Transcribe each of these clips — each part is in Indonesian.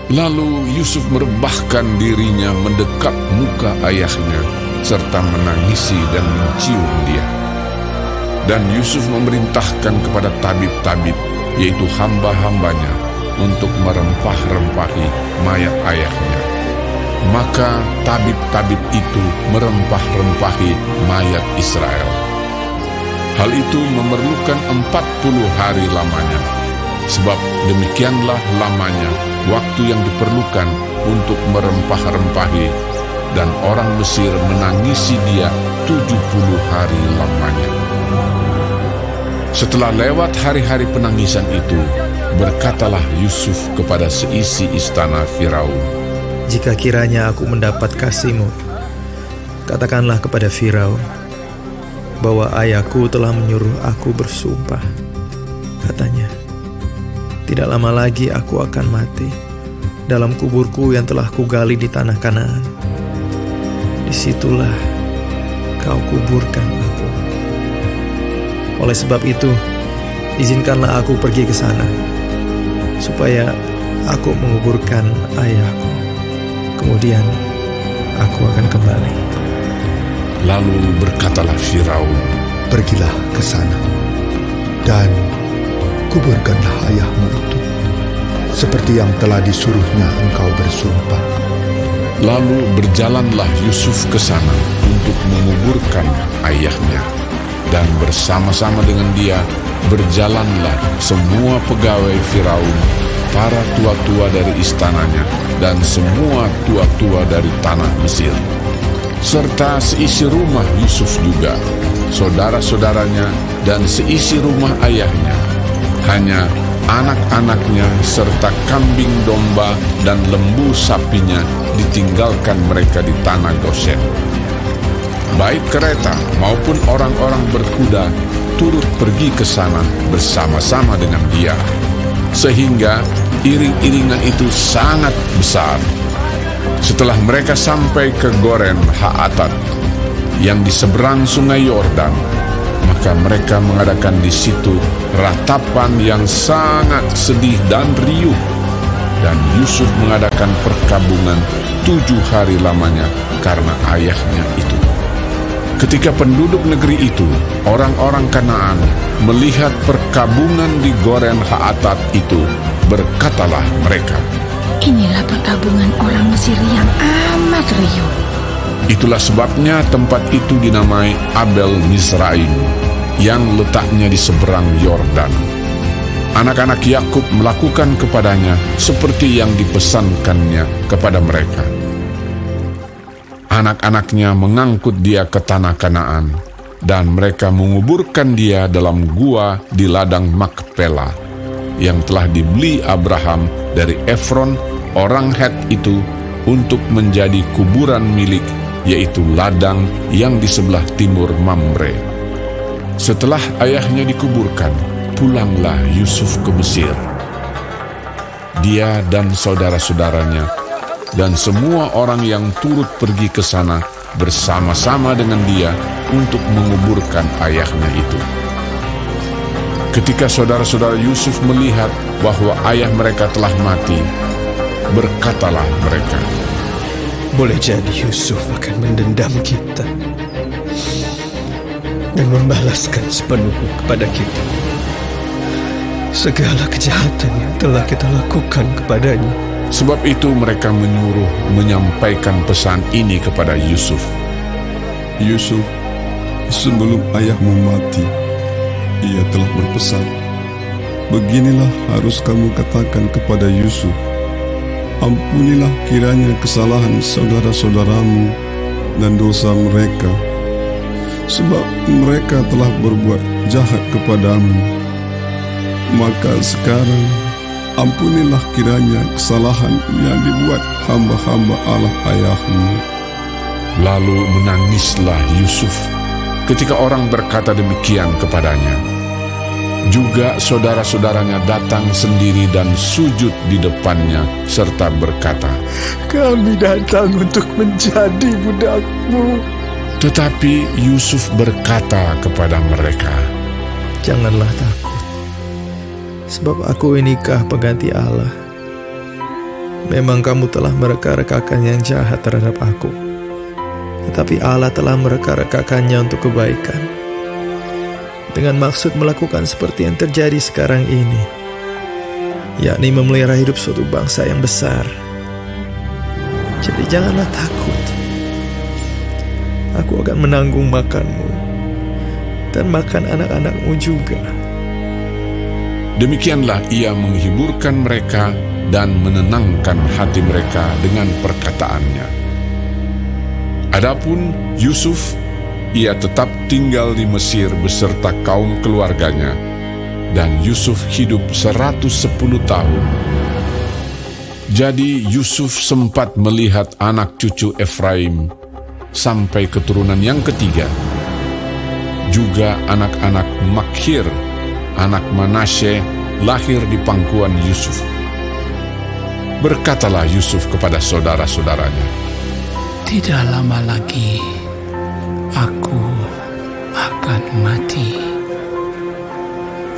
Lalu Yusuf merebahkan dirinya mendekat muka ayahnya, serta menangisi dan mencium dia. Dan Yusuf memerintahkan kepada tabib-tabib, yaitu hamba-hambanya, untuk merempah-rempahi mayat ayahnya. Maka tabib-tabib itu merempah-rempahi mayat Israel. Hal itu memerlukan 40 hari lamanya, sebab demikianlah lamanya waktu yang diperlukan untuk merempah-rempahi, dan orang Mesir menangisi dia 70 hari lamanya. Setelah lewat hari-hari penangisan itu, berkatalah Yusuf kepada seisi istana Firaun, "Jika kiranya aku mendapat kasih-Mu, katakanlah kepada Firaun bahwa ayahku telah menyuruh aku bersumpah. Katanya, tidak lama lagi aku akan mati dalam kuburku yang telah kugali di tanah Kanaan. Disitulah kau kuburkan aku. Oleh sebab itu, izinkanlah aku pergi ke sana, supaya aku menguburkan ayahku. Kemudian aku akan kembali." Lalu berkatalah Firaun, "Pergilah ke sana, dan kuburkanlah ayahmu itu, seperti yang telah disuruhnya engkau bersumpah." Lalu berjalanlah Yusuf ke sana untuk menguburkan ayahnya, dan bersama-sama dengan dia berjalanlah semua pegawai Firaun, para tua-tua dari istananya, dan semua tua-tua dari tanah Mesir, serta seisi rumah Yusuf juga, saudara-saudaranya, dan seisi rumah ayahnya. Hanya anak-anaknya serta kambing domba dan lembu sapinya ditinggalkan mereka di tanah Goshen. Baik kereta maupun orang-orang berkuda turut pergi ke sana bersama-sama dengan dia, sehingga iring-iringan itu sangat besar. Setelah mereka sampai ke Goren Haatat yang di seberang sungai Yordan, maka mereka mengadakan di situ ratapan yang sangat sedih dan riuh, dan Yusuf mengadakan perkabungan 7 hari lamanya karena ayahnya itu. Ketika penduduk negeri itu, orang-orang Kanaan, melihat perkabungan di Goren Haatat itu, berkatalah mereka, "Inilah perkabungan orang Mesir yang amat riuh." Itulah sebabnya tempat itu dinamai Abel Mizraim, yang letaknya di seberang Yordan. Anak-anak Yakub melakukan kepadanya seperti yang dipesankannya kepada mereka. Anak-anaknya mengangkut dia ke tanah Kanaan, dan mereka menguburkan dia dalam gua di ladang Makpela, yang telah dibeli Abraham dari Efron, orang Het itu, untuk menjadi kuburan milik, yaitu ladang yang di sebelah timur Mamre. Setelah ayahnya dikuburkan, pulanglah Yusuf ke Mesir. Dia dan saudara-saudaranya dan semua orang yang turut pergi ke sana bersama-sama dengan dia untuk menguburkan ayahnya itu. Ketika saudara-saudara Yusuf melihat bahwa ayah mereka telah mati, berkatalah mereka, Boleh jadi Yusuf akan mendendam kita dan membalaskan sepenuhnya kepada kita segala kejahatan yang telah kita lakukan kepadanya. Sebab itu mereka menyuruh menyampaikan pesan ini kepada Yusuf. Yusuf, sebelum ayahmu mati, ia telah berpesan, beginilah harus kamu katakan kepada Yusuf, ampunilah kiranya kesalahan saudara-saudaramu dan dosa mereka, sebab mereka telah berbuat jahat kepadamu. Maka sekarang ampunilah kiranya kesalahan yang dibuat hamba-hamba Allah ayahmu. Lalu menangislah Yusuf ketika orang berkata demikian kepadanya. Juga saudara-saudaranya datang sendiri dan sujud di depannya serta berkata, Kami datang untuk menjadi budakmu. Tetapi Yusuf berkata kepada mereka, Janganlah takut, sebab aku inikah pengganti Allah. Memang kamu telah mereka-rekakan yang jahat terhadap aku, tetapi Allah telah mereka-rekakannya untuk kebaikan, dengan maksud melakukan seperti yang terjadi sekarang ini, yakni memelihara hidup suatu bangsa yang besar. Jadi janganlah takut. Aku akan menanggung makanmu dan makan anak-anakmu juga. Demikianlah ia menghiburkan mereka dan menenangkan hati mereka dengan perkataannya. Adapun Yusuf, ia tetap tinggal di Mesir beserta kaum keluarganya, dan Yusuf hidup 110 tahun. Jadi Yusuf sempat melihat anak cucu Efraim sampai keturunan yang ketiga, juga anak-anak Makhir, anak Manasye, lahir di pangkuan Yusuf. Berkatalah Yusuf kepada saudara-saudaranya, "Tidak lama lagi aku akan mati.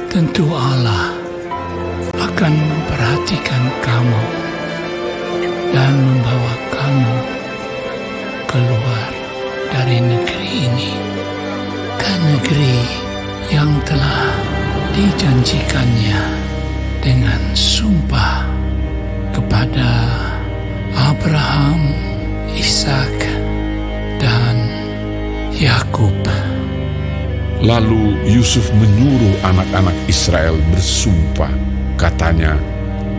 Tentu Allah akan memperhatikan kamu dan membawa kamu keluar dari negeri ini ke negeri yang telah dijanjikannya dengan sumpah kepada Abraham, Ishak, dan Yakub." Lalu Yusuf menyuruh anak-anak Israel bersumpah, katanya,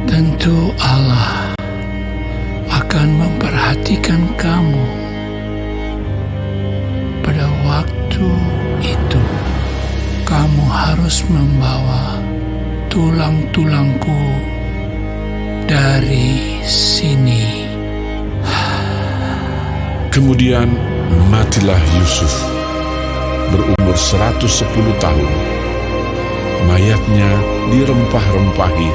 "Tentu Allah akan memperhatikan kamu. Pada waktu itu, kamu harus membawa tulang-tulangku dari sini." Kemudian matilah Yusuf, berumur 110 tahun. Mayatnya dirempah-rempahi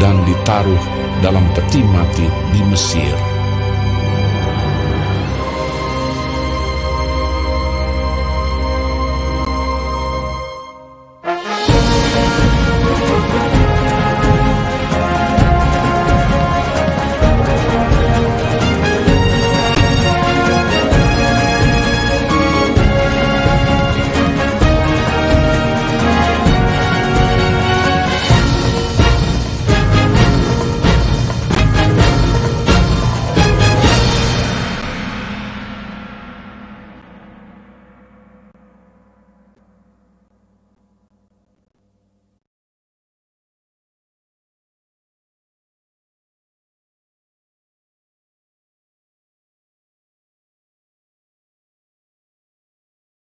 dan ditaruh dalam peti mati di Mesir.